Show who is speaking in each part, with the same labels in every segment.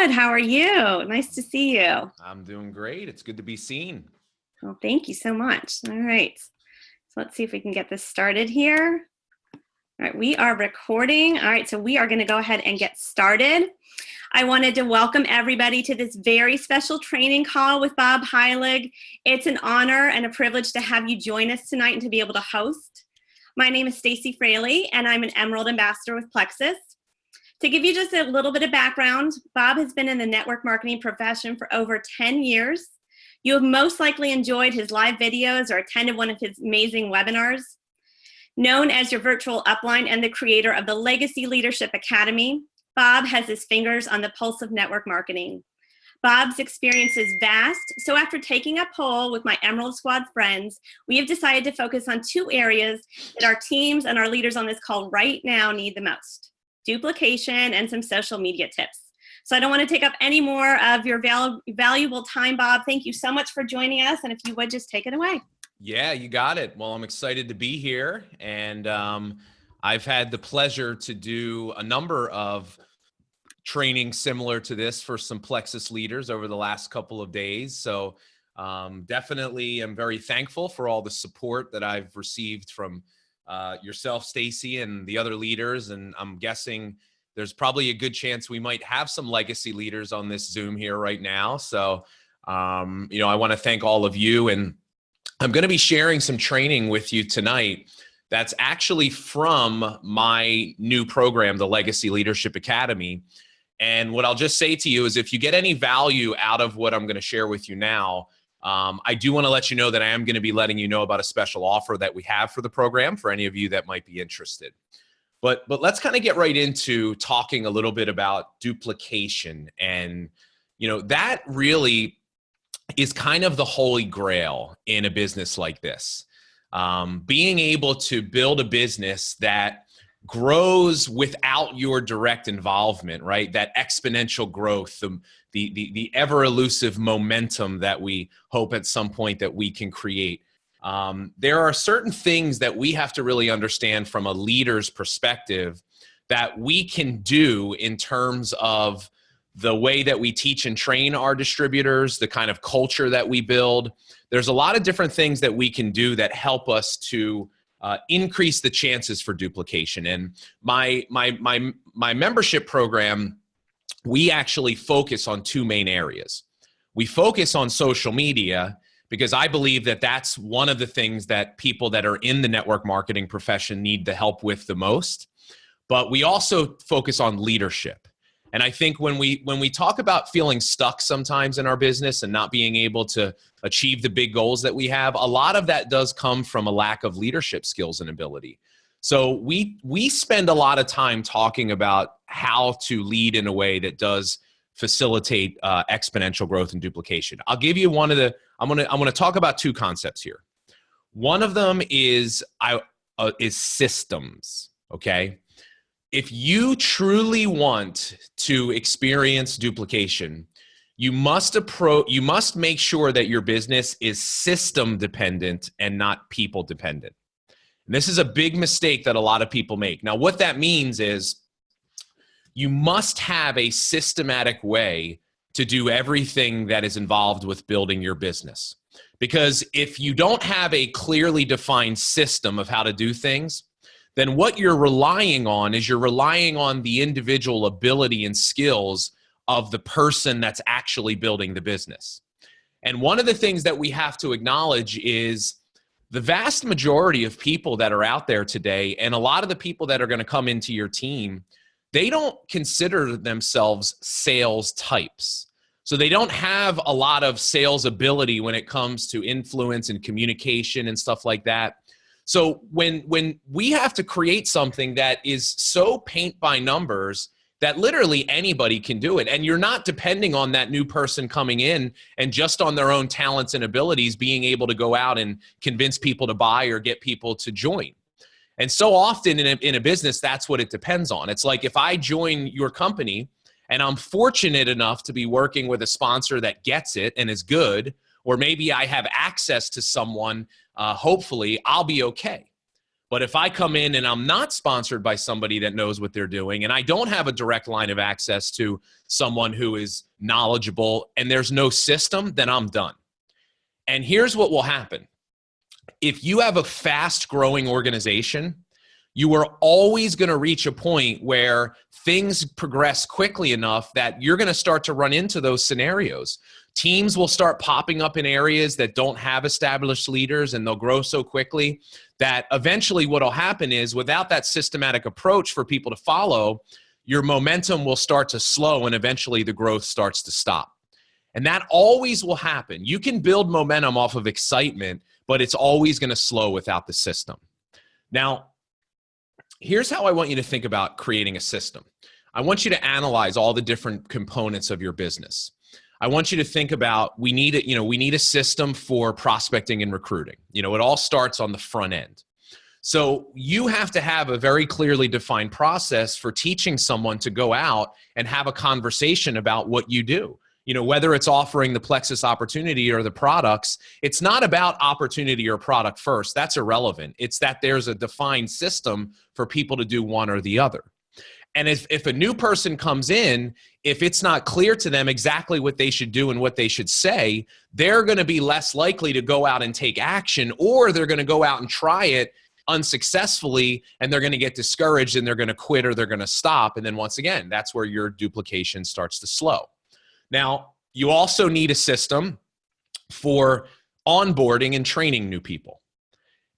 Speaker 1: Good. How are you? Nice to see you.
Speaker 2: I'm doing great. It's good to be seen.
Speaker 1: Well, thank you so much. All right. So let's see if we can get this started here. All right, we are recording. All right, so we are going to go ahead and get started. I wanted to welcome everybody to this very special training call with Bob Heilig. It's an honor and a privilege to have you join us tonight and to be able to host. My name is Stacey Fraley, and I'm an Emerald Ambassador with Plexus. To give you just a little bit of background, Bob has been in the network marketing profession for over 10 years. You have most likely enjoyed his live videos or attended one of his amazing webinars. Known as your virtual upline and the creator of the Legacy Leadership Academy, Bob has his fingers on the pulse of network marketing. Bob's experience is vast, so after taking a poll with my Emerald Squad friends, we have decided to focus on two areas that our teams and our leaders on this call right now need the most: duplication and some social media tips. So I don't want to take up any more of your valuable time, Bob. Thank you so much for joining us. And if you would just take it away.
Speaker 2: Yeah, you got it. Well, I'm excited to be here. And I've had the pleasure to do a number of trainings similar to this for some Plexus leaders over the last couple of days. So definitely I'm very thankful for all the support that I've received from yourself, Stacey, and the other leaders. And I'm guessing there's probably a good chance we might have some legacy leaders on this Zoom here right now. So, I want to thank all of you. And I'm going to be sharing some training with you tonight that's actually from my new program, the Legacy Leadership Academy. And what I'll just say to you is if you get any value out of what I'm going to share with you now, I do want to let you know that I am going to be letting you know about a special offer that we have for the program for any of you that might be interested. But let's kind of get right into talking a little bit about duplication. And, that really is kind of the holy grail in a business like this. Being able to build a business that grows without your direct involvement, right? That exponential growth, the ever elusive momentum that we hope at some point that we can create. There are certain things that we have to really understand from a leader's perspective that we can do in terms of the way that we teach and train our distributors, the kind of culture that we build. There's a lot of different things that we can do that help us to increase the chances for duplication. And my membership program, we actually focus on two main areas. We focus on social media because I believe that that's one of the things that people that are in the network marketing profession need the help with the most. But we also focus on leadership. And I think when we talk about feeling stuck sometimes in our business and not being able to achieve the big goals that we have, a lot of that does come from a lack of leadership skills and ability. So we spend a lot of time talking about how to lead in a way that does facilitate exponential growth and duplication. I'll give you one of the. I'm gonna talk about two concepts here. One of them is systems. Okay. If you truly want to experience duplication, you must make sure that your business is system dependent and not people dependent. And this is a big mistake that a lot of people make. Now, what that means is you must have a systematic way to do everything that is involved with building your business. Because if you don't have a clearly defined system of how to do things, then what you're relying on is you're relying on the individual ability and skills of the person that's actually building the business. And one of the things that we have to acknowledge is the vast majority of people that are out there today, and a lot of the people that are going to come into your team, they don't consider themselves sales types. So they don't have a lot of sales ability when it comes to influence and communication and stuff like that. So when we have to create something that is so paint by numbers that literally anybody can do it, and you're not depending on that new person coming in and just on their own talents and abilities being able to go out and convince people to buy or get people to join. And so often in a business, that's what it depends on. It's like if I join your company and I'm fortunate enough to be working with a sponsor that gets it and is good, or maybe I have access to someone, hopefully I'll be okay. But if I come in and I'm not sponsored by somebody that knows what they're doing, and I don't have a direct line of access to someone who is knowledgeable, and there's no system, then I'm done. And here's what will happen. If you have a fast growing organization, you are always going to reach a point where things progress quickly enough that you're going to start to run into those scenarios. Teams will start popping up in areas that don't have established leaders, and they'll grow so quickly that eventually what will happen is, without that systematic approach for people to follow, your momentum will start to slow, and eventually the growth starts to stop. And that always will happen. You can build momentum off of excitement, but it's always going to slow without the system. Now, here's how I want you to think about creating a system. I want you to analyze all the different components of your business. I want you to think about, we need a system for prospecting and recruiting. It all starts on the front end. So you have to have a very clearly defined process for teaching someone to go out and have a conversation about what you do. Whether it's offering the Plexus opportunity or the products, it's not about opportunity or product first. That's irrelevant. It's that there's a defined system for people to do one or the other. And if a new person comes in, if it's not clear to them exactly what they should do and what they should say, they're going to be less likely to go out and take action, or they're going to go out and try it unsuccessfully, and they're going to get discouraged, and they're going to quit, or they're going to stop. And then once again, that's where your duplication starts to slow. Now, you also need a system for onboarding and training new people.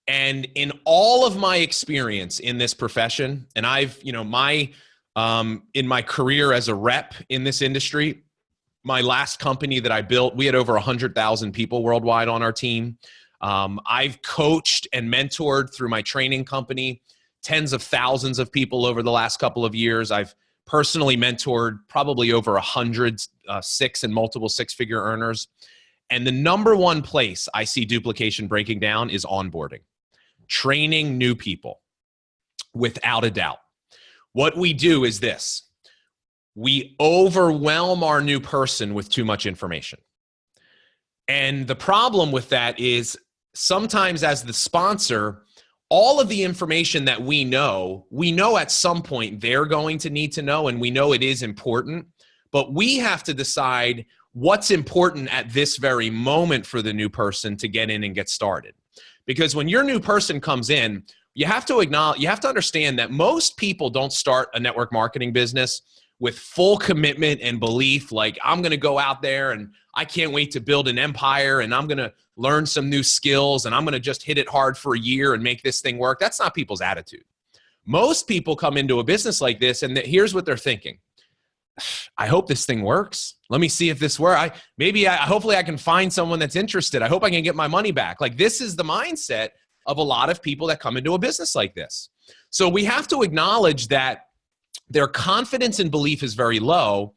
Speaker 2: And in all of my experience in this profession, and in my career as a rep in this industry, my last company that I built, we had over 100,000 people worldwide on our team. I've coached and mentored through my training company tens of thousands of people over the last couple of years. I've personally mentored probably over 100 six and multiple six-figure earners. And the number one place I see duplication breaking down is onboarding, training new people, without a doubt. What we do is this: we overwhelm our new person with too much information. And the problem with that is, sometimes as the sponsor, all of the information that we know at some point they're going to need to know, and we know it is important, but we have to decide what's important at this very moment for the new person to get in and get started. Because when your new person comes in, you have to understand that most people don't start a network marketing business with full commitment and belief, like, I'm going to go out there and I can't wait to build an empire, and I'm going to learn some new skills, and I'm going to just hit it hard for a year and make this thing work. That's not people's attitude. Most people come into a business like this, and here's what they're thinking: I hope this thing works. Let me see if this works. Hopefully I can find someone that's interested. I hope I can get my money back. Like, this is the mindset of a lot of people that come into a business like this. So we have to acknowledge that their confidence and belief is very low,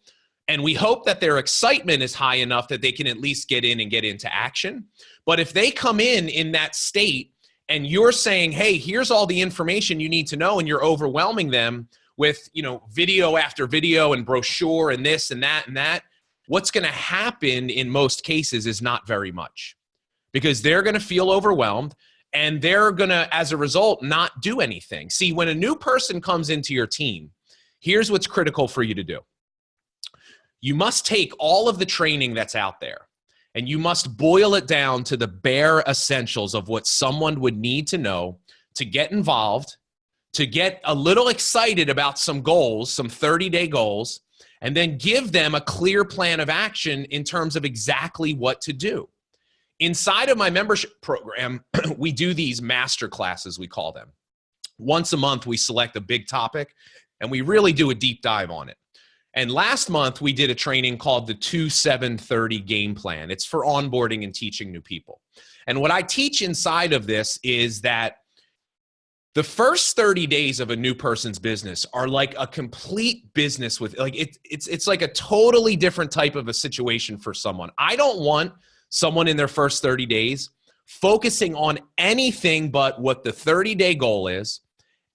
Speaker 2: and we hope that their excitement is high enough that they can at least get in and get into action. But if they come in that state, and you're saying, hey, here's all the information you need to know, and you're overwhelming them with, video after video and brochure and this and that, what's going to happen in most cases is not very much, because they're going to feel overwhelmed, and they're going to, as a result, not do anything. See, when a new person comes into your team, here's what's critical for you to do. You must take all of the training that's out there, and you must boil it down to the bare essentials of what someone would need to know to get involved, to get a little excited about some goals, some 30-day goals, and then give them a clear plan of action in terms of exactly what to do. Inside of my membership program, we do these master classes, we call them. Once a month, we select a big topic, and we really do a deep dive on it. And last month, we did a training called the 2-7-30 game plan. It's for onboarding and teaching new people. And what I teach inside of this is that the first 30 days of a new person's business are like a complete business with, like, it's like a totally different type of a situation for someone. I don't want someone in their first 30 days focusing on anything but what the 30-day goal is,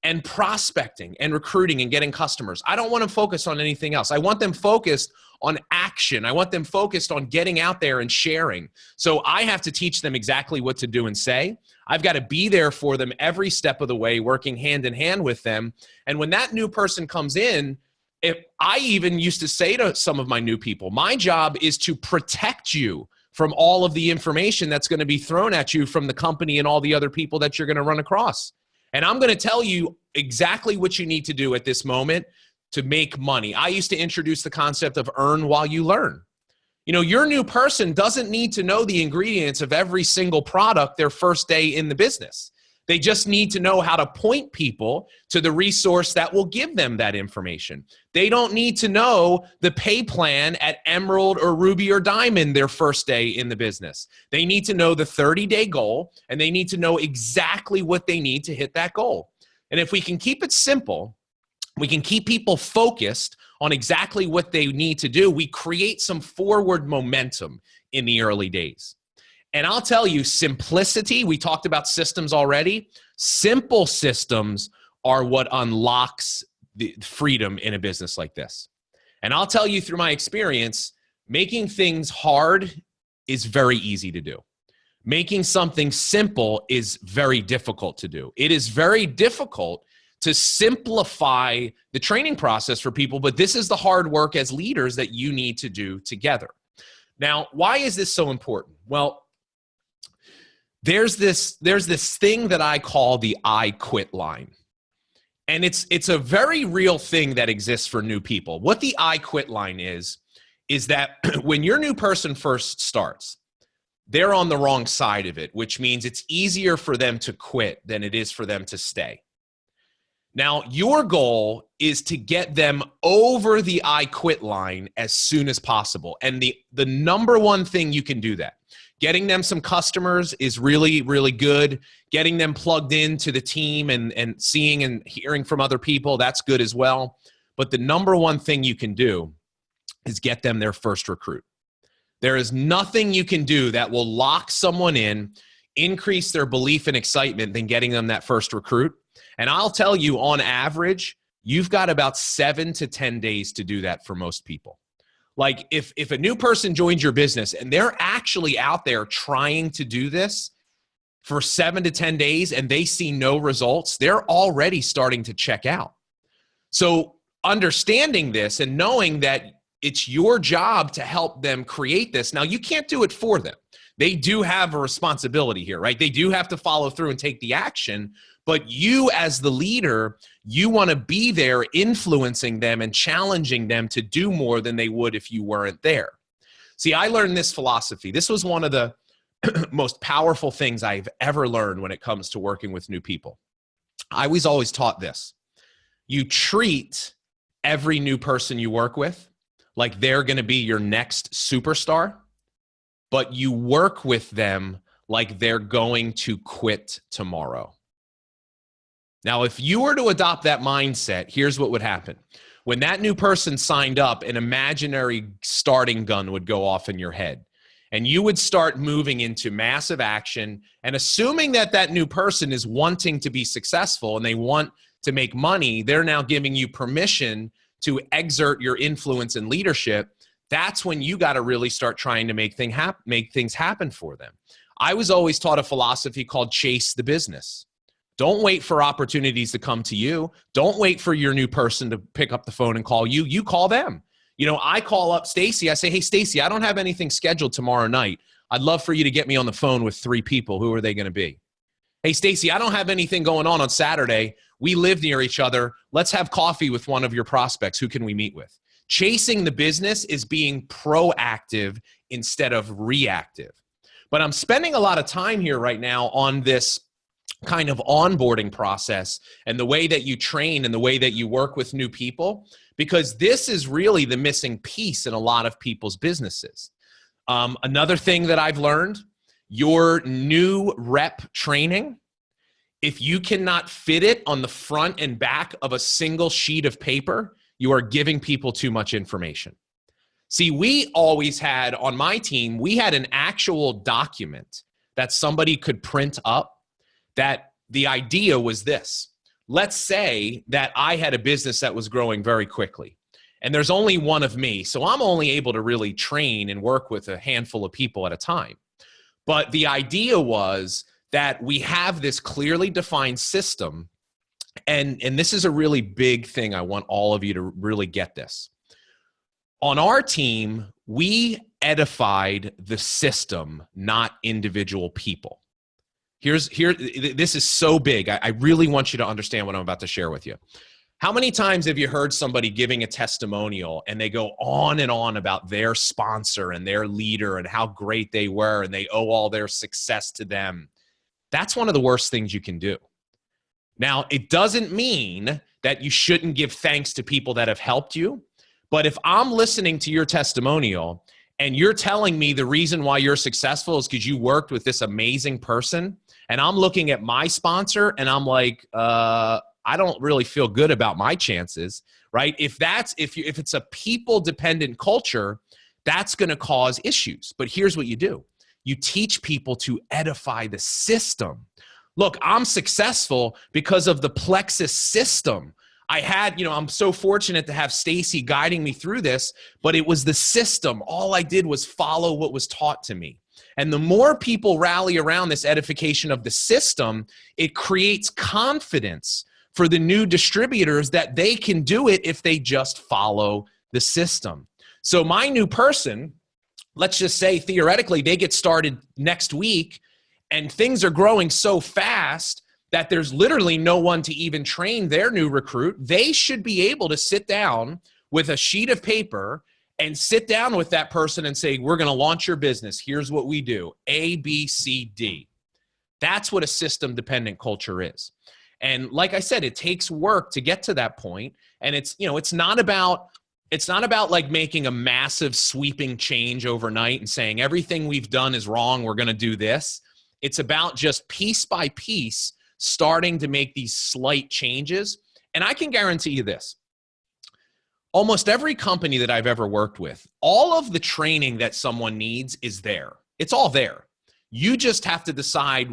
Speaker 2: and prospecting and recruiting and getting customers. I don't want them focused on anything else. I want them focused on action. I want them focused on getting out there and sharing. So I have to teach them exactly what to do and say. I've got to be there for them every step of the way, working hand in hand with them. And when that new person comes in, if I even used to say to some of my new people, my job is to protect you from all of the information that's going to be thrown at you from the company and all the other people that you're going to run across. And I'm going to tell you exactly what you need to do at this moment to make money. I used to introduce the concept of earn while you learn. You know, your new person doesn't need to know the ingredients of every single product their first day in the business. They just need to know how to point people to the resource that will give them that information. They don't need to know the pay plan at Emerald or Ruby or Diamond their first day in the business. They need to know the 30-day goal, and they need to know exactly what they need to hit that goal. And if we can keep it simple, we can keep people focused on exactly what they need to do, we create some forward momentum in the early days. And I'll tell you, simplicity, we talked about systems already. Simple systems are what unlocks the freedom in a business like this. And I'll tell you through my experience, making things hard is very easy to do. Making something simple is very difficult to do. It is very difficult to simplify the training process for people, but this is the hard work as leaders that you need to do together. Now, why is this so important? Well, there's this thing that I call the I quit line. And it's a very real thing that exists for new people. What the I quit line is that when your new person first starts, they're on the wrong side of it, which means it's easier for them to quit than it is for them to stay. Now, your goal is to get them over the I quit line as soon as possible. And the number one thing you can do that, getting them some customers is really, really good. Getting them plugged into the team and seeing and hearing from other people, that's good as well. But the number one thing you can do is get them their first recruit. There is nothing you can do that will lock someone in, increase their belief and excitement than getting them that first recruit. And I'll tell you, on average, you've got about 7 to 10 days to do that for most people. Like if a new person joins your business and they're actually out there trying to do this for 7 to 10 days and they see no results, they're already starting to check out. So understanding this and knowing that it's your job to help them create this. Now, you can't do it for them. They do have a responsibility here, right? They do have to follow through and take the action. But you as the leader, you want to be there influencing them and challenging them to do more than they would if you weren't there. See, I learned this philosophy. This was one of the most powerful things I've ever learned when it comes to working with new people. I was always taught this. You treat every new person you work with like they're going to be your next superstar, but you work with them like they're going to quit tomorrow. Now, if you were to adopt that mindset, here's what would happen. When that new person signed up, an imaginary starting gun would go off in your head, and you would start moving into massive action. And assuming that that new person is wanting to be successful and they want to make money, they're now giving you permission to exert your influence and leadership. That's when you got to really start trying to make things happen for them. I was always taught a philosophy called chase the business. Don't wait for opportunities to come to you. Don't wait for your new person to pick up the phone and call you. You call them. You know, I call up Stacey. I say, hey, Stacey, I don't have anything scheduled tomorrow night. I'd love for you to get me on the phone with 3 people. Who are they going to be? Hey, Stacey, I don't have anything going on Saturday. We live near each other. Let's have coffee with one of your prospects. Who can we meet with? Chasing the business is being proactive instead of reactive. But I'm spending a lot of time here right now on this kind of onboarding process and the way that you train and the way that you work with new people, because this is really the missing piece in a lot of people's businesses. Another thing that I've learned, your new rep training, if you cannot fit it on the front and back of a single sheet of paper, you are giving people too much information. See, we always had, on my team, we had an actual document that somebody could print up. That the idea was this: let's say that I had a business that was growing very quickly, and there's only one of me. So I'm only able to really train and work with a handful of people at a time. But the idea was that we have this clearly defined system. And this is a really big thing. I want all of you to really get this. On our team, we edified the system, not individual people. This is so big. I really want you to understand what I'm about to share with you. How many times have you heard somebody giving a testimonial and they go on and on about their sponsor and their leader and how great they were and they owe all their success to them? That's one of the worst things you can do. Now, it doesn't mean that you shouldn't give thanks to people that have helped you, but if I'm listening to your testimonial and you're telling me the reason why you're successful is because you worked with this amazing person, and I'm looking at my sponsor and I'm like, I don't really feel good about my chances, right? If it's a people-dependent culture, that's going to cause issues. But here's what you do. You teach people to edify the system. Look, I'm successful because of the Plexus system. I'm so fortunate to have Stacey guiding me through this, but it was the system. All I did was follow what was taught to me. And the more people rally around this edification of the system, it creates confidence for the new distributors that they can do it if they just follow the system. So my new person, let's just say theoretically, they get started next week and things are growing so fast that there's literally no one to even train their new recruit. They should be able to sit down with a sheet of paper and sit down with that person and say, we're going to launch your business. Here's what we do. A, B, C, D. That's what a system-dependent culture is. And like I said, it takes work to get to that point. And it's not about like making a massive sweeping change overnight and saying everything we've done is wrong, we're going to do this. It's about just piece by piece starting to make these slight changes. And I can guarantee you this. Almost every company that I've ever worked with, all of the training that someone needs is there. It's all there. You just have to decide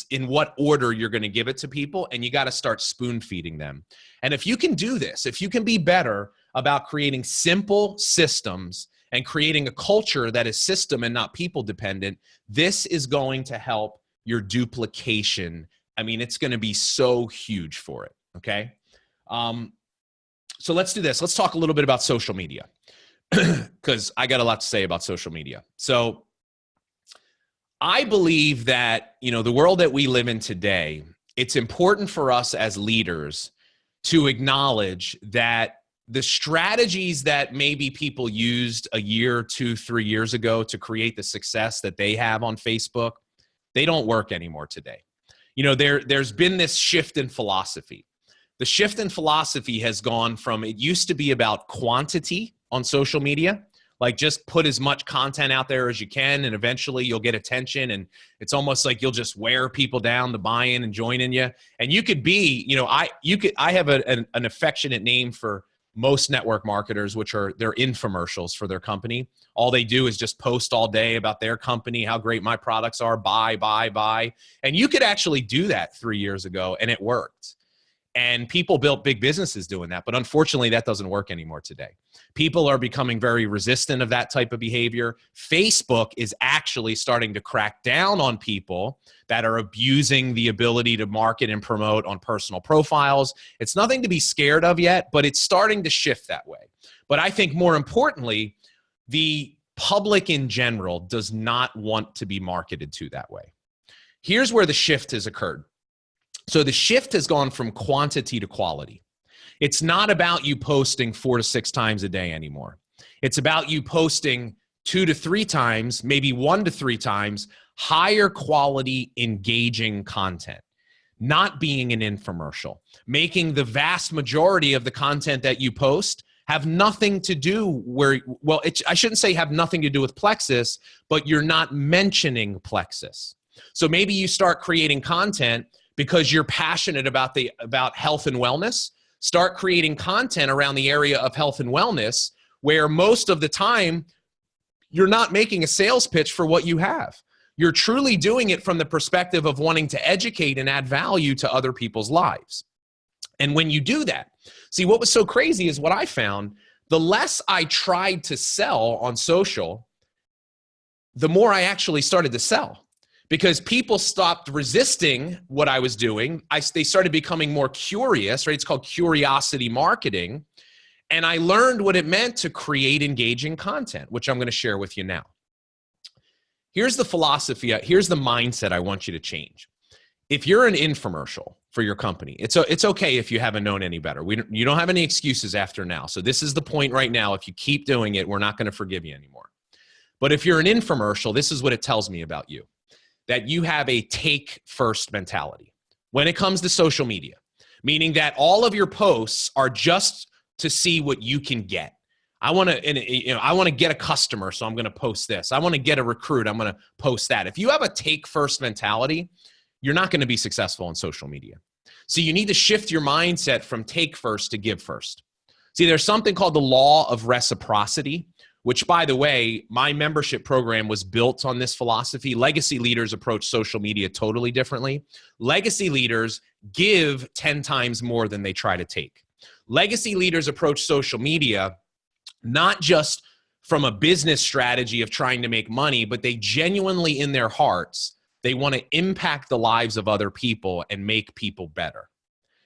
Speaker 2: in what order you're going to give it to people, and you got to start spoon feeding them. And if you can do this, if you can be better about creating simple systems and creating a culture that is system and not people dependent, this is going to help your duplication. I mean, it's going to be so huge for it. Okay. So let's do this. Let's talk a little bit about social media because I got a lot to say about social media. So I believe that, the world that we live in today, it's important for us as leaders to acknowledge that the strategies that maybe people used a year, 2, 3 years ago to create the success that they have on Facebook, they don't work anymore today. There's been this shift in philosophy. The shift in philosophy has gone from, it used to be about quantity on social media, like just put as much content out there as you can, and eventually you'll get attention. And it's almost like you'll just wear people down to buy in and join in you. And you could be, I have an affectionate name for most network marketers, which are their infomercials for their company. All they do is just post all day about their company, how great my products are, buy, buy, buy. And you could actually do that 3 years ago, and it worked. And people built big businesses doing that. But unfortunately, that doesn't work anymore today. People are becoming very resistant of that type of behavior. Facebook is actually starting to crack down on people that are abusing the ability to market and promote on personal profiles. It's nothing to be scared of yet, but it's starting to shift that way. But I think more importantly, the public in general does not want to be marketed to that way. Here's where the shift has occurred. So the shift has gone from quantity to quality. It's not about you posting 4 to 6 times a day anymore. It's about you posting 2 to 3 times, maybe 1 to 3 times, higher quality, engaging content, not being an infomercial, making the vast majority of the content that you post have nothing to do I shouldn't say have nothing to do with Plexus, but you're not mentioning Plexus. So maybe you start creating content because you're passionate about health and wellness. Start creating content around the area of health and wellness, where most of the time you're not making a sales pitch for what you have. You're truly doing it from the perspective of wanting to educate and add value to other people's lives. And when you do that, see, what was so crazy is what I found, the less I tried to sell on social, the more I actually started to sell, because people stopped resisting what I was doing. They started becoming more curious, right? It's called curiosity marketing. And I learned what it meant to create engaging content, which I'm going to share with you now. Here's the philosophy. Here's the mindset I want you to change. If you're an infomercial for your company, it's okay if you haven't known any better. You don't have any excuses after now. So this is the point right now. If you keep doing it, we're not going to forgive you anymore. But if you're an infomercial, this is what it tells me about you, that you have a take first mentality when it comes to social media, meaning that all of your posts are just to see what you can get. I want to get a customer, so I'm going to post this. I want to get a recruit, I'm going to post that. If you have a take first mentality, you're not going to be successful on social media. So you need to shift your mindset from take first to give first. See, there's something called the law of reciprocity, which, by the way, my membership program was built on this philosophy. Legacy leaders approach social media totally differently. Legacy leaders give 10 times more than they try to take. Legacy leaders approach social media not just from a business strategy of trying to make money, but they genuinely, in their hearts, they want to impact the lives of other people and make people better.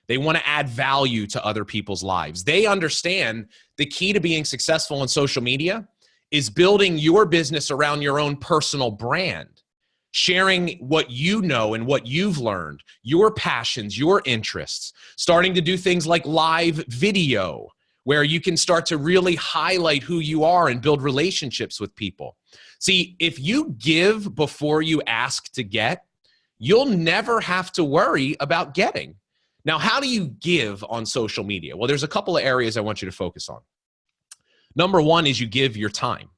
Speaker 2: They want to add value to other people's lives. They understand the key to being successful on social media is building your business around your own personal brand, sharing what you know and what you've learned, your passions, your interests, starting to do things like live video, where you can start to really highlight who you are and build relationships with people. See, if you give before you ask to get, you'll never have to worry about getting. Now, how do you give on social media? Well, there's a couple of areas I want you to focus on. Number one is you give your time.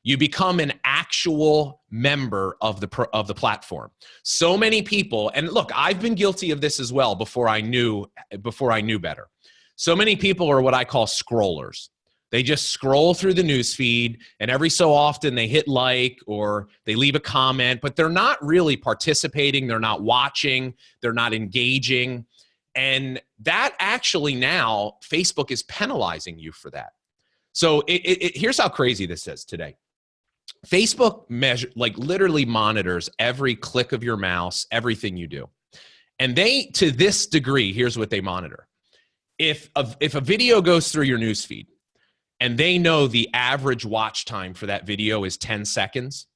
Speaker 2: You become an actual member of the platform. So many people, and look, I've been guilty of this as well before I knew better. So many people are what I call scrollers. They just scroll through the news feed, and every so often they hit like or they leave a comment, but they're not really participating. They're not watching. They're not engaging. And that actually now, Facebook is penalizing you for that. So here's how crazy this is today. Facebook literally monitors every click of your mouse, everything you do. And they, to this degree, here's what they monitor. If a video goes through your newsfeed and they know the average watch time for that video is 10 seconds,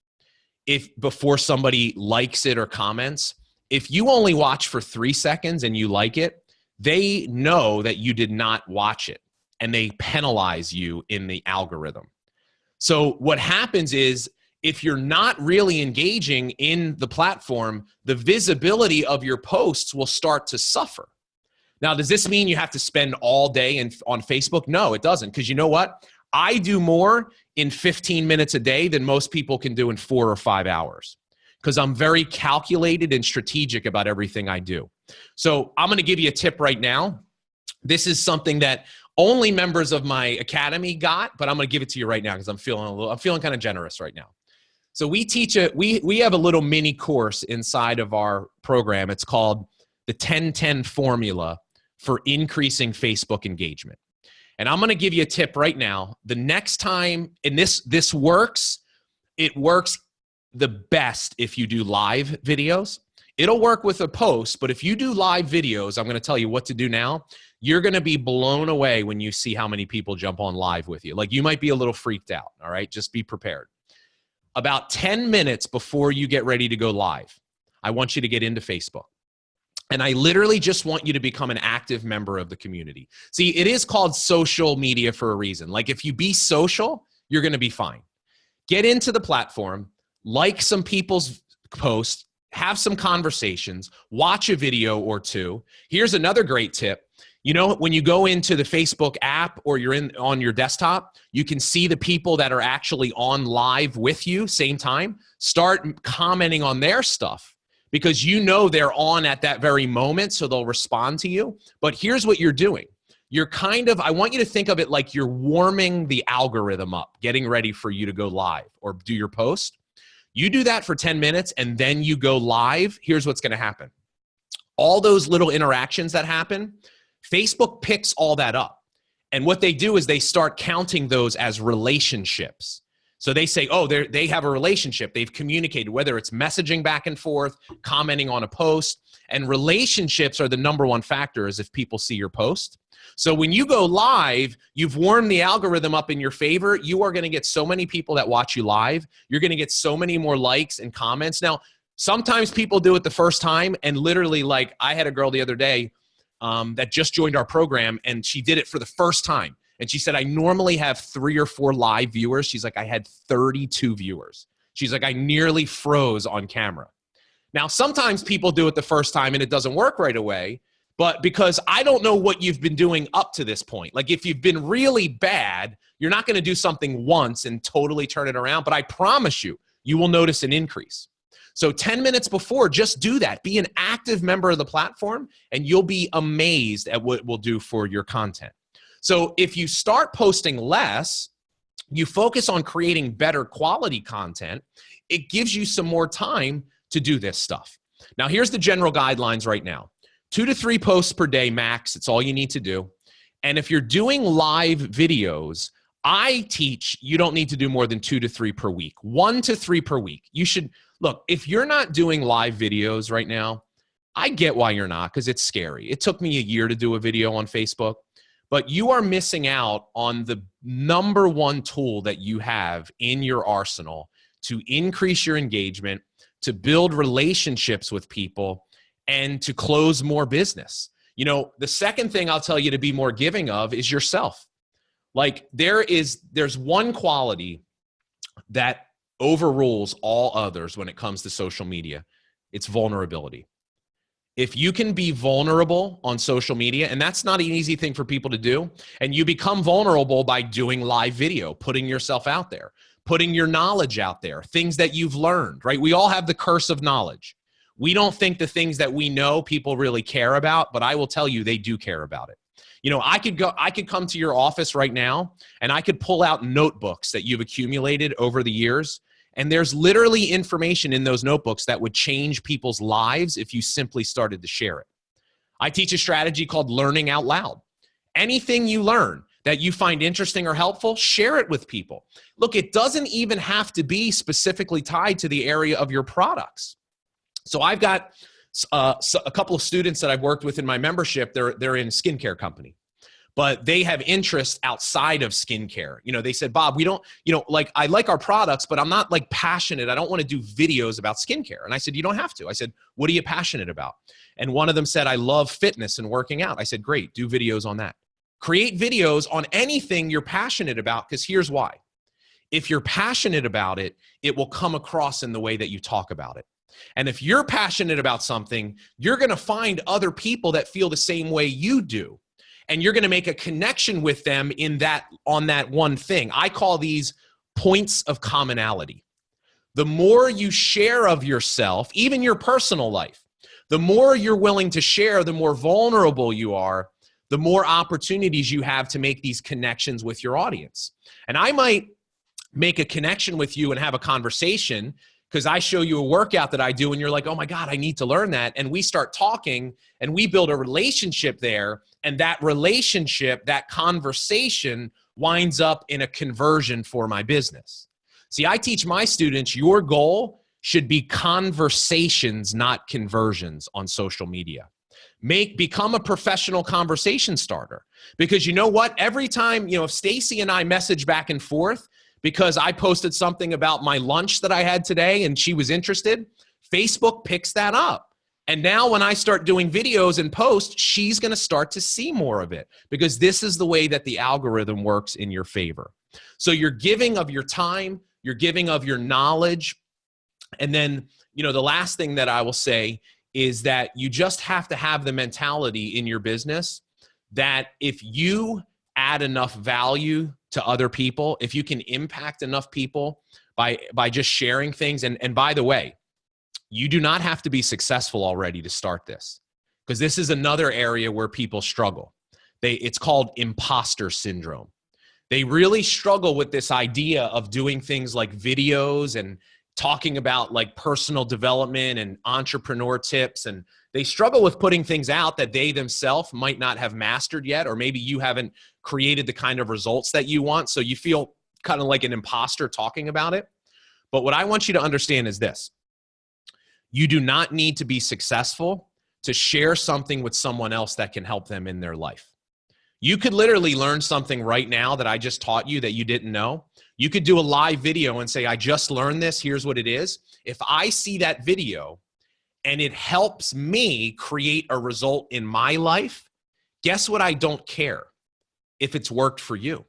Speaker 2: before somebody likes it or comments, if you only watch for 3 seconds and you like it, they know that you did not watch it and they penalize you in the algorithm. So what happens is, if you're not really engaging in the platform, the visibility of your posts will start to suffer. Now, does this mean you have to spend all day on Facebook? No, it doesn't. Because you know what? I do more in 15 minutes a day than most people can do in 4 or 5 hours, because I'm very calculated and strategic about everything I do. So I'm going to give you a tip right now. This is something that only members of my academy got, but I'm going to give it to you right now because I'm feeling kind of generous right now. So we have a little mini course inside of our program. It's called the 10-10 formula for increasing Facebook engagement. And I'm going to give you a tip right now. The next time, and this works, it works the best if you do live videos. It'll work with a post, but if you do live videos, I'm going to tell you what to do now. You're going to be blown away when you see how many people jump on live with you. Like, you might be a little freaked out, all right? Just be prepared. About 10 minutes before you get ready to go live, I want you to get into Facebook. And I literally just want you to become an active member of the community. See, it is called social media for a reason. Like, if you be social, you're going to be fine. Get into the platform, like some people's posts, have some conversations, watch a video or two. Here's another great tip. You know, when you go into the Facebook app or you're on your desktop, you can see the people that are actually on live with you, same time. Start commenting on their stuff, because you know they're on at that very moment, so they'll respond to you. But here's what you're doing. I want you to think of it like you're warming the algorithm up, getting ready for you to go live or do your post. You do that for 10 minutes and then you go live. Here's what's going to happen. All those little interactions that happen, Facebook picks all that up. And what they do is they start counting those as relationships. So they say, oh, they have a relationship. They've communicated, whether it's messaging back and forth, commenting on a post, and relationships are the number one factor is if people see your post. So when you go live, you've warmed the algorithm up in your favor. You are going to get so many people that watch you live. You're going to get so many more likes and comments. Now, sometimes people do it the first time, and literally, like, I had a girl the other day that just joined our program, and she did it for the first time. And she said, I normally have 3 or 4 live viewers. She's like, I had 32 viewers. She's like, I nearly froze on camera. Now, sometimes people do it the first time and it doesn't work right away, but because I don't know what you've been doing up to this point. Like, if you've been really bad, you're not going to do something once and totally turn it around, but I promise you, you will notice an increase. So 10 minutes before, just do that. Be an active member of the platform, and you'll be amazed at what it will do for your content. So if you start posting less, you focus on creating better quality content, it gives you some more time to do this stuff. Now, here's the general guidelines right now. 2 to 3 posts per day max. It's all you need to do. And if you're doing live videos, I teach you don't need to do more than 2 to 3 per week. 1 to 3 per week. You should, look, if you're not doing live videos right now, I get why you're not, because it's scary. It took me a year to do a video on Facebook. But you are missing out on the number one tool that you have in your arsenal to increase your engagement, to build relationships with people, and to close more business. You know, the second thing I'll tell you to be more giving of is yourself. Like, there's one quality that overrules all others when it comes to social media. It's vulnerability. If you can be vulnerable on social media, and that's not an easy thing for people to do, and you become vulnerable by doing live video, putting yourself out there, putting your knowledge out there, things that you've learned, right? We all have the curse of knowledge. We don't think the things that we know people really care about, but I will tell you they do care about it. You know, I could come to your office right now and I could pull out notebooks that you've accumulated over the years. And there's literally information in those notebooks that would change people's lives if you simply started to share it. I teach a strategy called learning out loud. Anything you learn that you find interesting or helpful, share it with people. Look, it doesn't even have to be specifically tied to the area of your products. So I've got a couple of students that I've worked with in my membership. They're in a skincare company, but they have interests outside of skincare. You know, they said, Bob, we don't, you know, like, I like our products, but I'm not like passionate. I don't want to do videos about skincare. And I said, you don't have to. I said, what are you passionate about? And one of them said, I love fitness and working out. I said, great, do videos on that. Create videos on anything you're passionate about, because here's why. If you're passionate about it, it will come across in the way that you talk about it. And if you're passionate about something, you're going to find other people that feel the same way you do. And you're going to make a connection with them on that one thing. I call these points of commonality. The more you share of yourself, even your personal life, the more you're willing to share, the more vulnerable you are, the more opportunities you have to make these connections with your audience. And I might make a connection with you and have a conversation because I show you a workout that I do and you're like, oh my God, I need to learn that. And we start talking and we build a relationship there. And that relationship, that conversation winds up in a conversion for my business. See, I teach my students, your goal should be conversations, not conversions on social media. Become a professional conversation starter. Because you know what? Every time, if Stacey and I message back and forth, because I posted something about my lunch that I had today and she was interested, Facebook picks that up. And now when I start doing videos and posts, she's going to start to see more of it because this is the way that the algorithm works in your favor. So you're giving of your time, you're giving of your knowledge. And then, the last thing that I will say is that you just have to have the mentality in your business that if you add enough value to other people, if you can impact enough people by just sharing things. And by the way, you do not have to be successful already to start this, because this is another area where people struggle. It's called Impostor Syndrome. They really struggle with this idea of doing things like videos and talking about like personal development and entrepreneur tips, and they struggle with putting things out that they themselves might not have mastered yet, or maybe you haven't created the kind of results that you want, so you feel kind of like an imposter talking about it. But what I want you to understand is this: you do not need to be successful to share something with someone else that can help them in their life. You could literally learn something right now that I just taught you that you didn't know. You could do a live video and say, I just learned this, here's what it is. If I see that video and it helps me create a result in my life, guess what? I don't care if it's worked for you.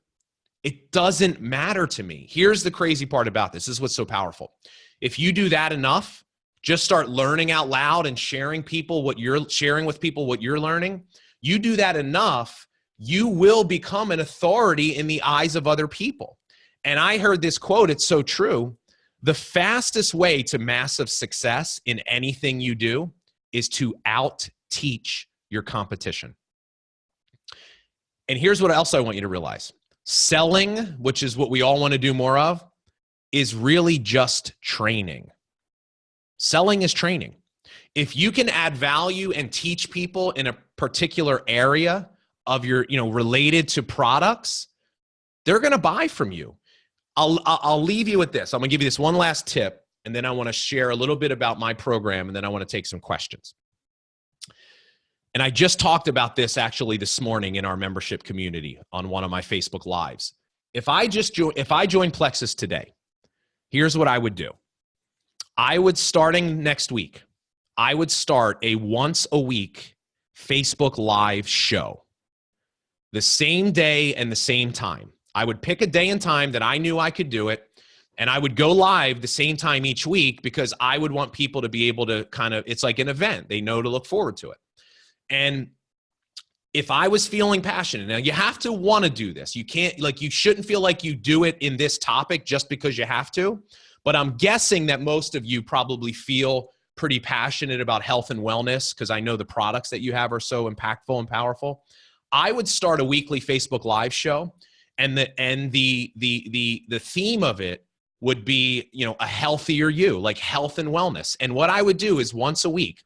Speaker 2: It doesn't matter to me. Here's the crazy part about this. This is what's so powerful. If you do that enough, just start learning out loud and sharing with people what you're learning. You do that enough, you will become an authority in the eyes of other people. And I heard this quote, it's so true. The fastest way to massive success in anything you do is to out-teach your competition. And here's what else I want you to realize. Selling, which is what we all want to do more of, is really just training. Selling is training. If you can add value and teach people in a particular area of your, related to products, they're going to buy from you. I'll leave you with this. I'm going to give you this one last tip, and then I want to share a little bit about my program, and then I want to take some questions. And I just talked about this actually this morning in our membership community on one of my Facebook Lives. If I join Plexus today, here's what I would do. I would, starting next week, I would start a once a week Facebook Live show. The same day and the same time. I would pick a day and time that I knew I could do it, and I would go live the same time each week because I would want people to be able to it's like an event. They know to look forward to it. And if I was feeling passionate, now you have to want to do this. You shouldn't feel like you do it in this topic just because you have to. But I'm guessing that most of you probably feel pretty passionate about health and wellness because I know the products that you have are so impactful and powerful. I would start a weekly Facebook Live show, and the theme of it would be, a healthier you, like health and wellness. And what I would do is once a week,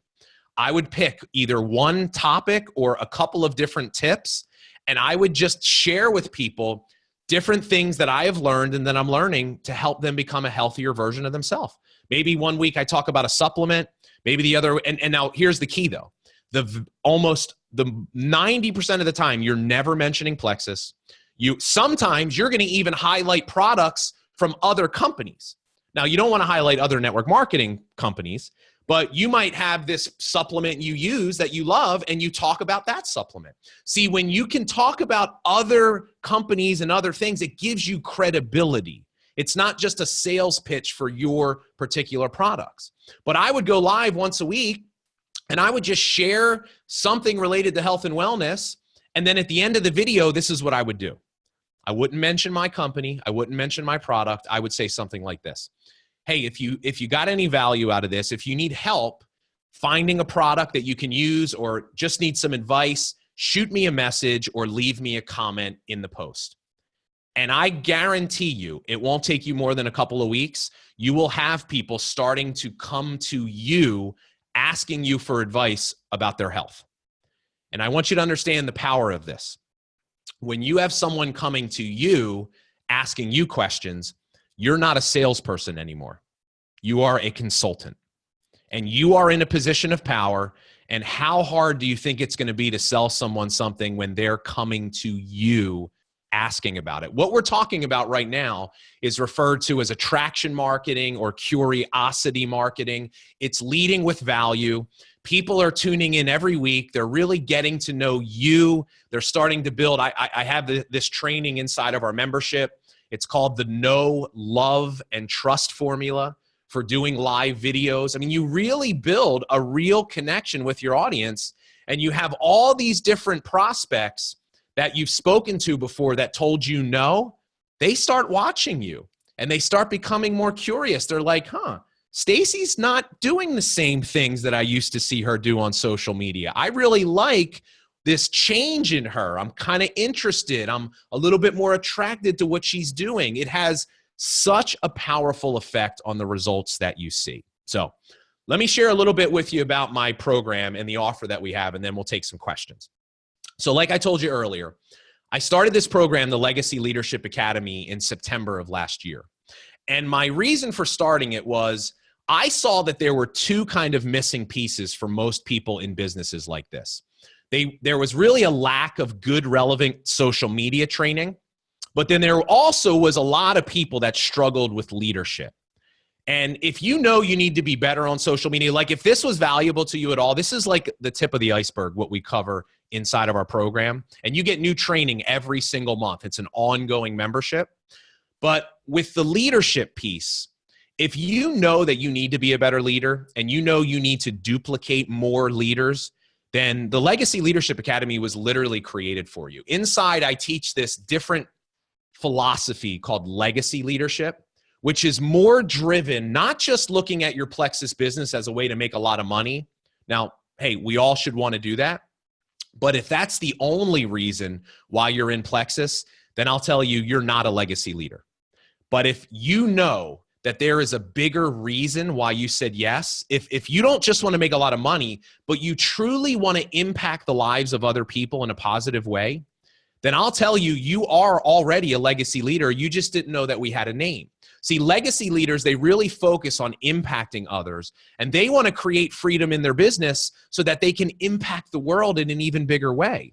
Speaker 2: I would pick either one topic or a couple of different tips, and I would just share with people different things that I have learned and that I'm learning to help them become a healthier version of themselves. Maybe one week I talk about a supplement, maybe the other, and now here's the key though. Almost the 90% of the time, you're never mentioning Plexus. Sometimes you're going to even highlight products from other companies. Now, you don't want to highlight other network marketing companies, but you might have this supplement you use that you love and you talk about that supplement. See, when you can talk about other companies and other things, it gives you credibility. It's not just a sales pitch for your particular products. But I would go live once a week and I would just share something related to health and wellness. And then at the end of the video, this is what I would do. I wouldn't mention my company. I wouldn't mention my product. I would say something like this. Hey, if you got any value out of this, if you need help finding a product that you can use or just need some advice, shoot me a message or leave me a comment in the post. And I guarantee you, it won't take you more than a couple of weeks. You will have people starting to come to you asking you for advice about their health. And I want you to understand the power of this. When you have someone coming to you asking you questions, you're not a salesperson anymore. You are a consultant. And you are in a position of power. And how hard do you think it's going to be to sell someone something when they're coming to you asking about it? What we're talking about right now is referred to as attraction marketing or curiosity marketing. It's leading with value. People are tuning in every week. They're really getting to know you. They're starting to build. I have this training inside of our membership. It's called the Know, Love, and Trust formula for doing live videos. I mean, you really build a real connection with your audience, and you have all these different prospects that you've spoken to before that told you no. They start watching you, and they start becoming more curious. They're like, Stacey's not doing the same things that I used to see her do on social media. I really like this change in her. I'm kind of interested. I'm a little bit more attracted to what she's doing. It has such a powerful effect on the results that you see. So let me share a little bit with you about my program and the offer that we have, and then we'll take some questions. So like I told you earlier, I started this program, the Legacy Leadership Academy, in September of last year. And my reason for starting it was I saw that there were two kind of missing pieces for most people in businesses like this. There was really a lack of good, relevant social media training, but then there also was a lot of people that struggled with leadership. And if you know you need to be better on social media, like if this was valuable to you at all, this is like the tip of the iceberg, what we cover inside of our program. And you get new training every single month. It's an ongoing membership. But with the leadership piece, if you know that you need to be a better leader and you know you need to duplicate more leaders, then the Legacy Leadership Academy was literally created for you. Inside, I teach this different philosophy called legacy leadership, which is more driven, not just looking at your Plexus business as a way to make a lot of money. Now, hey, we all should want to do that. But if that's the only reason why you're in Plexus, then I'll tell you, you're not a legacy leader. But if you know that there is a bigger reason why you said yes, if you don't just want to make a lot of money, but you truly want to impact the lives of other people in a positive way, then I'll tell you, you are already a legacy leader. You just didn't know that we had a name. See, legacy leaders, they really focus on impacting others, and they want to create freedom in their business so that they can impact the world in an even bigger way.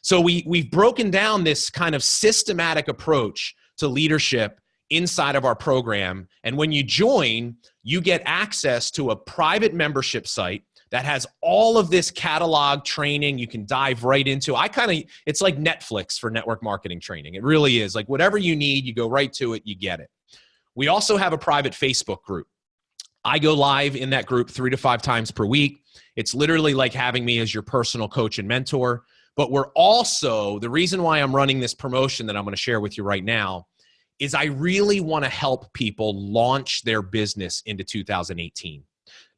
Speaker 2: So we've broken down this kind of systematic approach to leadership inside of our program. And when you join, you get access to a private membership site that has all of this catalog training you can dive right into. It's like Netflix for network marketing training. It really is. Like whatever you need, you go right to it, you get it. We also have a private Facebook group. I go live in that group 3 to 5 times per week. It's literally like having me as your personal coach and mentor. But we're also, the reason why I'm running this promotion that I'm going to share with you right now is I really want to help people launch their business into 2018.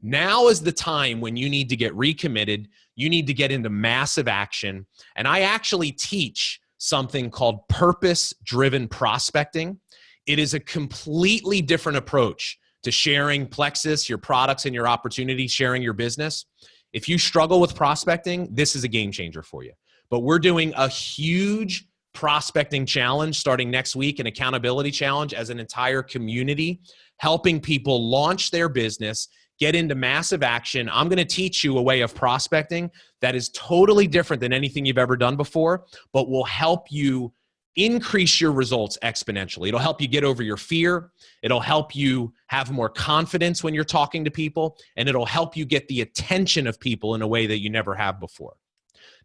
Speaker 2: Now is the time when you need to get recommitted. You need to get into massive action. And I actually teach something called purpose-driven prospecting. It is a completely different approach to sharing Plexus, your products and your opportunities, sharing your business. If you struggle with prospecting, this is a game changer for you. But we're doing a huge prospecting challenge starting next week, an accountability challenge as an entire community, helping people launch their business, get into massive action. I'm going to teach you a way of prospecting that is totally different than anything you've ever done before, but will help you increase your results exponentially. It'll help you get over your fear. It'll help you have more confidence when you're talking to people, and it'll help you get the attention of people in a way that you never have before.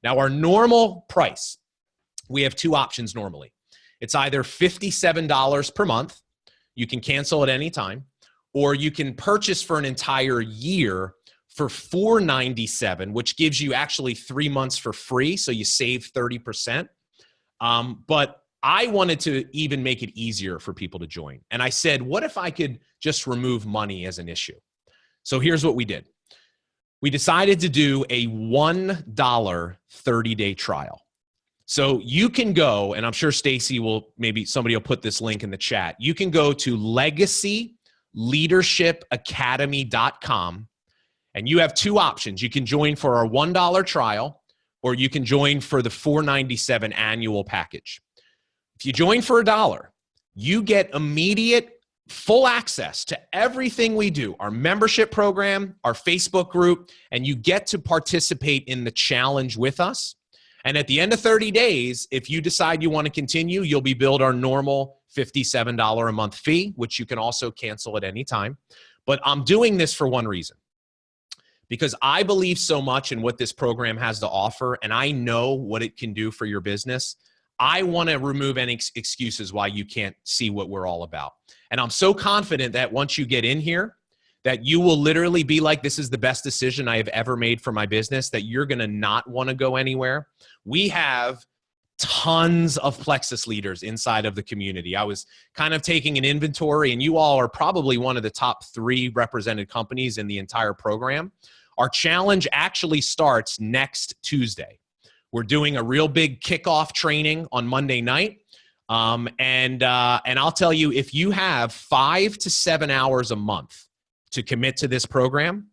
Speaker 2: Now, our normal price, we have 2 options normally. It's either $57 per month. You can cancel at any time, or you can purchase for an entire year for $497, which gives you actually 3 months for free, so you save 30%. But I wanted to even make it easier for people to join. And I said, what if I could just remove money as an issue? So here's what we did. We decided to do a $1 30-day trial. So you can go, and I'm sure Stacey maybe somebody will put this link in the chat. You can go to legacyleadershipacademy.com, and you have 2 options. You can join for our $1 trial, or you can join for the $497 annual package. If you join for $1, you get immediate full access to everything we do, our membership program, our Facebook group, and you get to participate in the challenge with us. And at the end of 30 days, if you decide you want to continue, you'll be billed our normal $57 a month fee, which you can also cancel at any time. But I'm doing this for one reason, because I believe so much in what this program has to offer, and I know what it can do for your business. I want to remove any excuses why you can't see what we're all about. And I'm so confident that once you get in here, that you will literally be like, this is the best decision I have ever made for my business, that you're going to not want to go anywhere. We have tons of Plexus leaders inside of the community. I was kind of taking an inventory, and you all are probably one of the top 3 represented companies in the entire program. Our challenge actually starts next Tuesday. We're doing a real big kickoff training on Monday night. And I'll tell you, if you have 5 to 7 hours a month to commit to this program,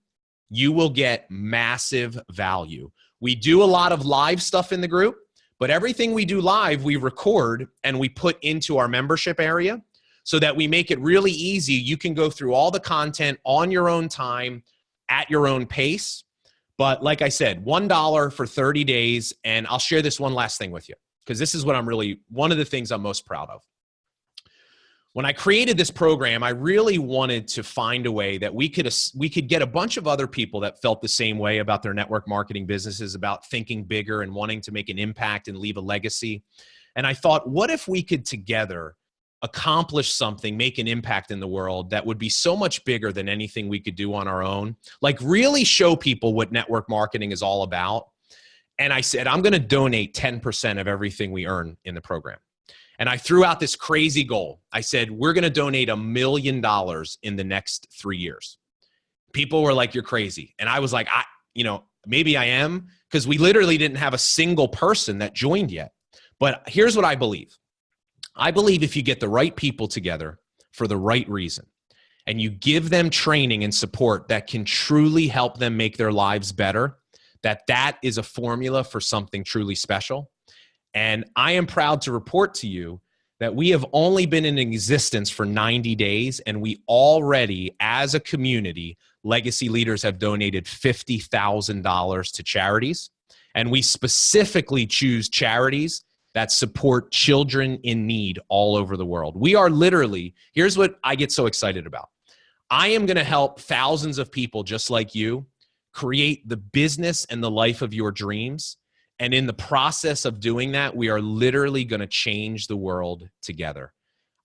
Speaker 2: you will get massive value. We do a lot of live stuff in the group, but everything we do live, we record and we put into our membership area so that we make it really easy. You can go through all the content on your own time at your own pace. But like I said, $1 for 30 days. And I'll share this one last thing with you, because this is what one of the things I'm most proud of. When I created this program, I really wanted to find a way that we could get a bunch of other people that felt the same way about their network marketing businesses, about thinking bigger and wanting to make an impact and leave a legacy. And I thought, what if we could together accomplish something, make an impact in the world that would be so much bigger than anything we could do on our own? Like, really show people what network marketing is all about. And I said, I'm going to donate 10% of everything we earn in the program. And I threw out this crazy goal. I said, we're going to donate $1 million in the next 3 years. People were like, you're crazy. And I was like, maybe I am, because we literally didn't have a single person that joined yet. But here's what I believe. I believe if you get the right people together for the right reason, and you give them training and support that can truly help them make their lives better, that is a formula for something truly special. And I am proud to report to you that we have only been in existence for 90 days, and we already, as a community, legacy leaders have donated $50,000 to charities. And we specifically choose charities that support children in need all over the world. We are literally, here's what I get so excited about. I am going to help thousands of people just like you create the business and the life of your dreams. And in the process of doing that, we are literally going to change the world together.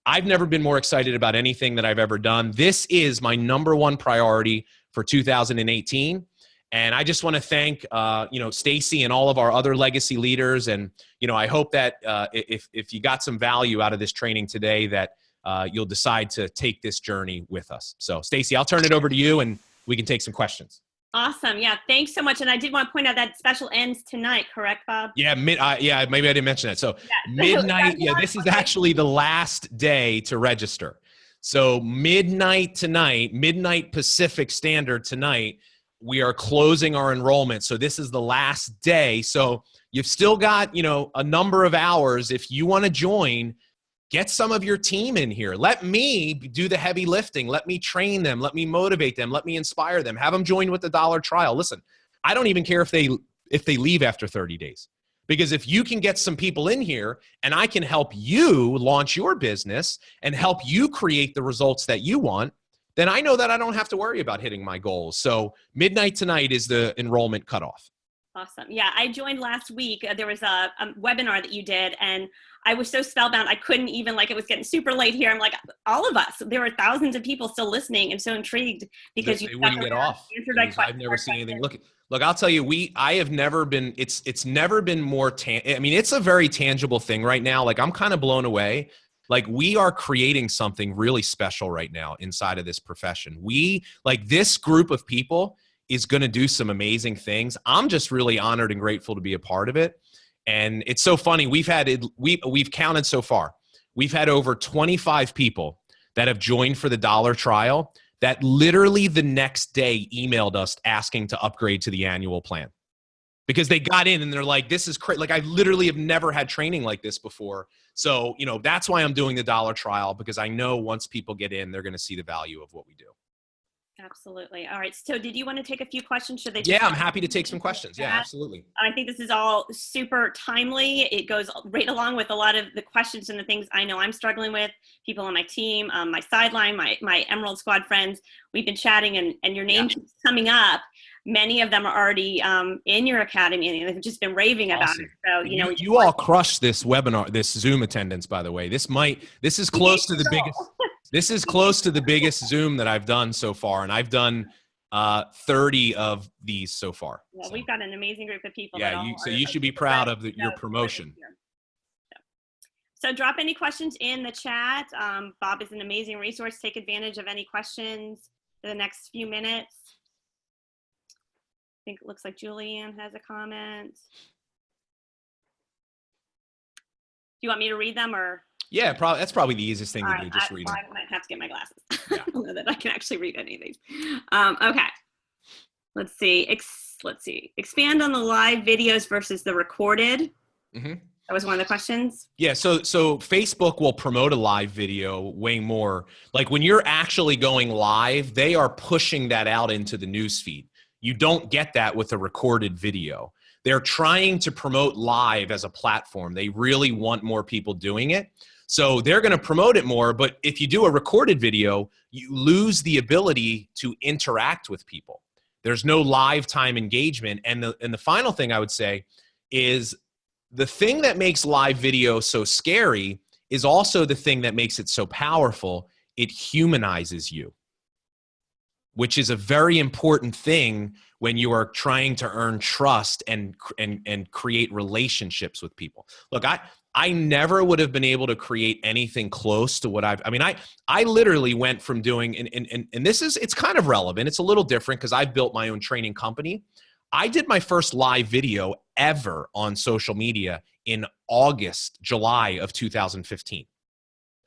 Speaker 2: I've never been more excited about anything that I've ever done. This is my #1 priority for 2018. And I just want to thank, Stacey and all of our other legacy leaders. And, I hope that if you got some value out of this training today, that you'll decide to take this journey with us. So Stacey, I'll turn it over to you and we can take some questions.
Speaker 1: Awesome. Yeah. Thanks so much. And I did want to point out that special ends tonight, correct, Bob?
Speaker 2: Yeah. Maybe I didn't mention that. So
Speaker 1: yes.
Speaker 2: midnight. Yeah. This is actually the last day to register. So midnight tonight, midnight Pacific Standard tonight, we are closing our enrollment. So this is the last day. So you've still got, a number of hours. If you want to join, get some of your team in here. Let me do the heavy lifting. Let me train them. Let me motivate them. Let me inspire them. Have them join with the $1 trial. Listen, I don't even care if they leave after 30 days. Because if you can get some people in here and I can help you launch your business and help you create the results that you want, then I know that I don't have to worry about hitting my goals. So midnight tonight is the enrollment cutoff.
Speaker 1: Awesome. Yeah, I joined last week. There was a webinar that you did, and I was so spellbound. I couldn't even, it was getting super late here. I'm like, all of us, there were thousands of people still listening and so intrigued because
Speaker 2: they wouldn't get off. I've never seen anything. Look, I'll tell you, I have never been, it's never been more, it's a very tangible thing right now. I'm kind of blown away. We are creating something really special right now inside of this profession. This group of people is going to do some amazing things. I'm just really honored and grateful to be a part of it. And it's so funny. We've counted so far. We've had over 25 people that have joined for the $1 trial that literally the next day emailed us asking to upgrade to the annual plan because they got in and they're like, this is crazy. I literally have never had training like this before. So, that's why I'm doing the $1 trial, because I know once people get in, they're going to see the value of what we do.
Speaker 1: Absolutely. All right. So did you want to take a few questions? Should they?
Speaker 2: Yeah, I'm happy to take some questions. Yeah, absolutely.
Speaker 1: I think this is all super timely. It goes right along with a lot of the questions and the things I know I'm struggling with. People on my team, my sideline, my Emerald Squad friends, we've been chatting and your name keeps coming up. Many of them are already in your academy and they've just been raving about it. So,
Speaker 2: you all crushed this webinar, this Zoom attendance, by the way. This is close to the biggest. This is close to the biggest Zoom that I've done so far, and I've done 30 of these so far.
Speaker 1: Well, we've got an amazing group of people.
Speaker 2: Yeah, you should be proud of your promotion.
Speaker 1: So drop any questions in the chat. Bob is an amazing resource. Take advantage of any questions for the next few minutes. I think it looks like Julianne has a comment. Do you want me to read them or?
Speaker 2: Yeah, probably that's probably the easiest thing
Speaker 1: All
Speaker 2: to
Speaker 1: right,
Speaker 2: do. Just read them.
Speaker 1: I might have to get my glasses.
Speaker 2: Yeah.
Speaker 1: I don't know that I can actually read any of these. Okay, let's see. Let's see. Expand on the live videos versus the recorded.
Speaker 2: Mm-hmm.
Speaker 1: That was one of the questions.
Speaker 2: Yeah, so Facebook will promote a live video way more. Like when you're actually going live, they are pushing that out into the news feed. You don't get that with a recorded video. They're trying to promote live as a platform. They really want more people doing it. So they're going to promote it more, but if you do a recorded video, you lose the ability to interact with people. There's no live time engagement. And the final thing I would say is the thing that makes live video so scary is also the thing that makes it so powerful. It humanizes you, which is a very important thing when you are trying to earn trust and create relationships with people. Look, I never would have been able to create anything close to what I literally went from doing, and this is, it's kind of relevant. It's a little different because I've built my own training company. I did my first live video ever on social media in July of 2015.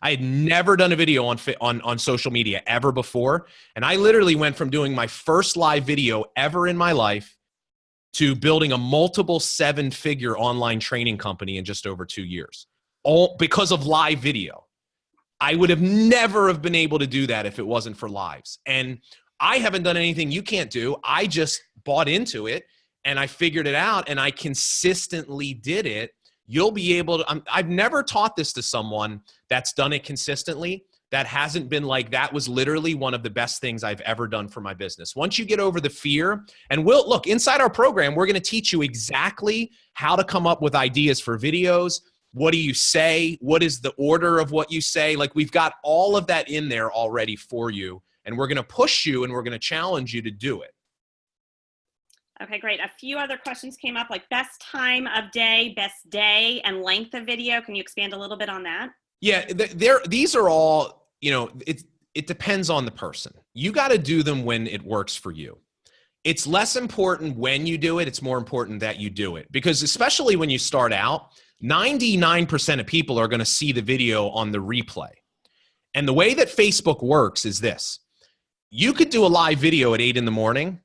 Speaker 2: I had never done a video on social media ever before. And I literally went from doing my first live video ever in my life to building a multiple 7-figure online training company in just over 2 years, all because of live video. I would have never have been able to do that if it wasn't for lives. And I haven't done anything you can't do. I just bought into it and I figured it out and I consistently did it. You'll be able to, I've never taught this to someone that's done it consistently that hasn't been like, that was literally one of the best things I've ever done for my business. Once you get over the fear, and we'll look inside our program, we're going to teach you exactly how to come up with ideas for videos. What do you say? What is the order of what you say? Like, we've got all of that in there already for you. And we're going to push you and we're going to challenge you to do it.
Speaker 1: Okay, great. A few other questions came up, like best time of day, best day, and length of video. Can you expand a little bit on that?
Speaker 2: Yeah, these are all, it depends on the person. You got to do them when it works for you. It's less important when you do it. It's more important that you do it, because especially when you start out, 99% of people are going to see the video on the replay. And the way that Facebook works is this. You could do a live video at 8 in the morning.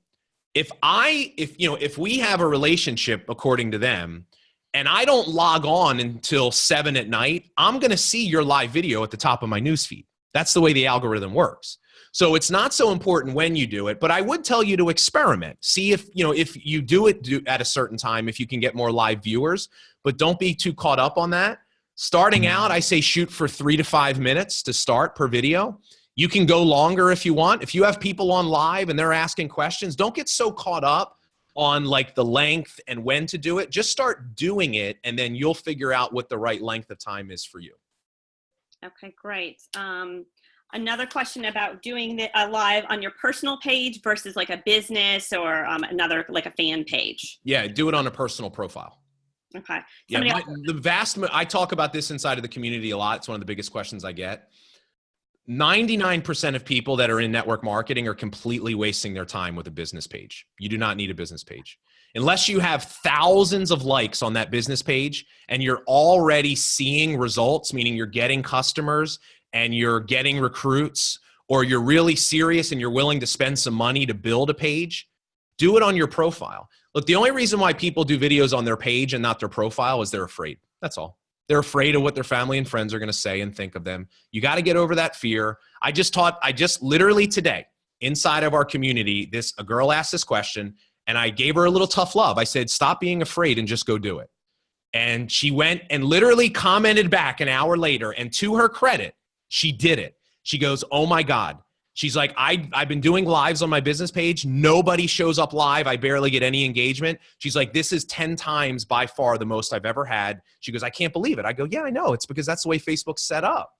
Speaker 2: If we have a relationship according to them and I don't log on until 7 at night, I'm going to see your live video at the top of my newsfeed. That's the way the algorithm works. So it's not so important when you do it, but I would tell you to experiment. See if you do it at a certain time, if you can get more live viewers, but don't be too caught up on that. Starting out, I say shoot for 3 to 5 minutes to start per video. You can go longer if you want. If you have people on live and they're asking questions, don't get so caught up on like the length and when to do it. Just start doing it and then you'll figure out what the right length of time is for you.
Speaker 1: Okay, great. Another question about doing the live on your personal page versus like a business or another, like a fan page.
Speaker 2: Yeah, do it on a personal profile.
Speaker 1: Okay.
Speaker 2: Yeah, I talk about this inside of the community a lot. It's one of the biggest questions I get. 99% of people that are in network marketing are completely wasting their time with a business page. You do not need a business page. Unless you have thousands of likes on that business page and you're already seeing results, meaning you're getting customers and you're getting recruits, or you're really serious and you're willing to spend some money to build a page, do it on your profile. Look, the only reason why people do videos on their page and not their profile is they're afraid. That's all. They're afraid of what their family and friends are going to say and think of them. You got to get over that fear. I just literally today, inside of our community, a girl asked this question and I gave her a little tough love. I said, stop being afraid and just go do it. And she went and literally commented back an hour later. And to her credit, she did it. She goes, oh my God. She's like, I've been doing lives on my business page. Nobody shows up live. I barely get any engagement. She's like, this is 10 times by far the most I've ever had. She goes, I can't believe it. I go, yeah, I know. It's because that's the way Facebook's set up.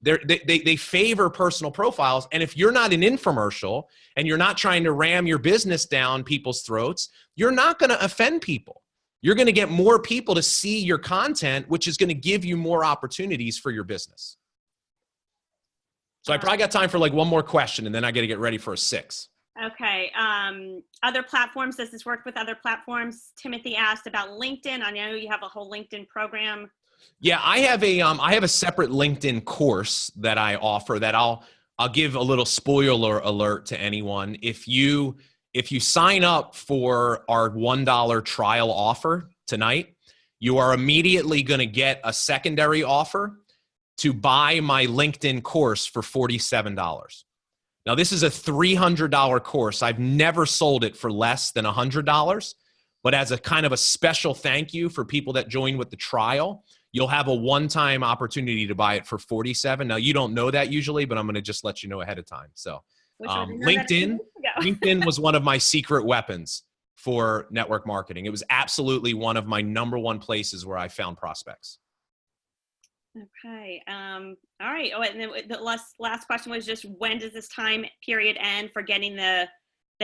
Speaker 2: They favor personal profiles. And if you're not an infomercial and you're not trying to ram your business down people's throats, you're not going to offend people. You're going to get more people to see your content, which is going to give you more opportunities for your business. So I probably got time for like one more question and then I got to get ready for a 6.
Speaker 1: Okay. Other platforms, does this work with other platforms? Timothy asked about LinkedIn. I know you have a whole LinkedIn program.
Speaker 2: Yeah, I have a separate LinkedIn course that I offer that I'll give a little spoiler alert to anyone. If you sign up for our $1 trial offer tonight, you are immediately going to get a secondary offer to buy my LinkedIn course for $47. Now, this is a $300 course. I've never sold it for less than $100, but as a kind of a special thank you for people that join with the trial, you'll have a one-time opportunity to buy it for $47. Now, you don't know that usually, but I'm going to just let you know ahead of time. So LinkedIn was one of my secret weapons for network marketing. It was absolutely one of my number one places where I found prospects.
Speaker 1: Okay. All right. Oh, and then the last question was just, when does this time period end for getting the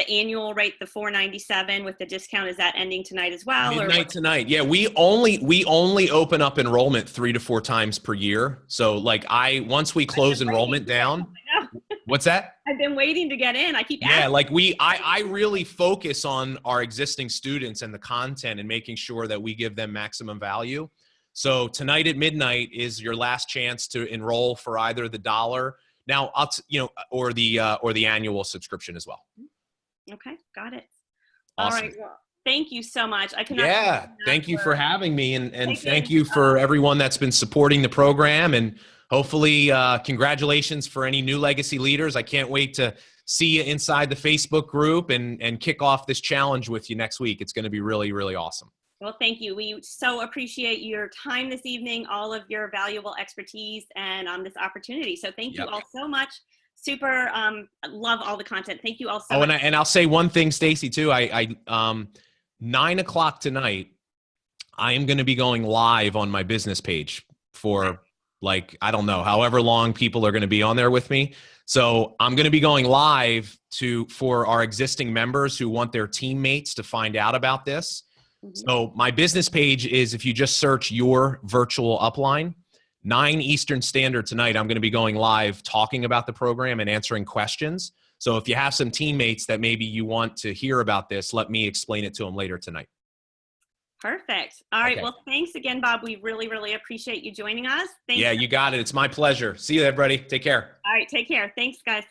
Speaker 1: annual rate, the $497 with the discount? Is that ending tonight as well?
Speaker 2: Midnight tonight. Yeah, we only open up enrollment 3 to 4 times per year. So like once we close enrollment down, what's that?
Speaker 1: I've been waiting to get in. I keep asking.
Speaker 2: Yeah, like I really focus on our existing students and the content and making sure that we give them maximum value. So tonight at midnight is your last chance to enroll for either the dollar now, or the annual subscription as well.
Speaker 1: Okay, got it.
Speaker 2: Awesome.
Speaker 1: All right. Well, thank you so much. I cannot.
Speaker 2: Yeah, thank you for having me, and thank you for everyone that's been supporting the program, and hopefully congratulations for any new legacy leaders. I can't wait to see you inside the Facebook group and kick off this challenge with you next week. It's going to be really, really awesome.
Speaker 1: Well, thank you. We so appreciate your time this evening, all of your valuable expertise, and this opportunity. So thank you all so much. Super love all the content. Thank you all so much.
Speaker 2: And I'll say one thing, Stacey, too. 9 o'clock tonight, I am going to be going live on my business page for I don't know, however long people are going to be on there with me. So I'm going to be going live for our existing members who want their teammates to find out about this. So my business page is, if you just search Your Virtual Upline, 9 Eastern Standard tonight, I'm going to be going live talking about the program and answering questions. So if you have some teammates that maybe you want to hear about this, let me explain it to them later tonight.
Speaker 1: Perfect. All right. Okay. Well, thanks again, Bob. We really, really appreciate you joining us. Thanks.
Speaker 2: Yeah, you got it. It's my pleasure. See you, everybody. Take care.
Speaker 1: All right. Take care. Thanks, guys.